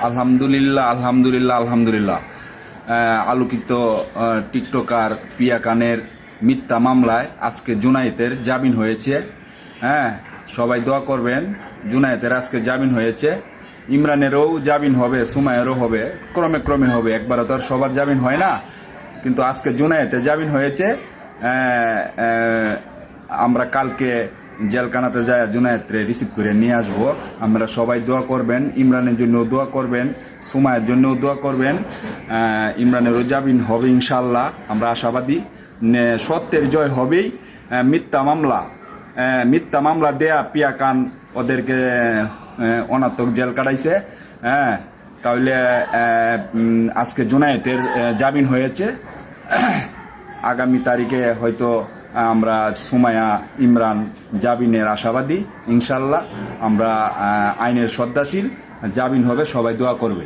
আলহামদুলিল্লাহ আলহামদুলিল্লাহ আলহামদুলিল্লাহ। আলোকিত টিকটকার পিয়া কানের মিথ্যা মামলায় আজকে জুনায়েতের জামিন হয়েছে। হ্যাঁ, সবাই দোয়া করবেন। জুনায়েতের আজকে জামিন হয়েছে, ইমরানেরও জামিন হবে, সুমাইয়েরও হবে, ক্রমে ক্রমে হবে, একবারে তো আর সবার জামিন হয় না। কিন্তু আজকে জুনায়েতের জামিন হয়েছে। আমরা কালকে জেলখানাতে যায় জুনায়েতরে রিসিভ করে নিয়ে আসবো। আমরা সবাই দোয়া করবেন, ইমরানের জন্যও দোয়া করবেন, সুমাইয়ের জন্যও দোয়া করবেন। ইমরানেরও জামিন হবে ইনশাল্লাহ, আমরা আশাবাদী। সত্যের জয় হবেই। মিথ্যা মামলা দেয়া পিয়া কান ওদেরকে অনার্থক জেল কাটাইছে। হ্যাঁ, তাহলে আজকে জুনায়েতের জামিন হয়েছে। আগামী তারিখে হয়তো আমরা সুমাইয়া ইমরান জামিনের আশাবাদী ইনশাল্লাহ। আমরা আইনের শ্রদ্ধাশীল, জামিন হবে, সবাই দোয়া করবে।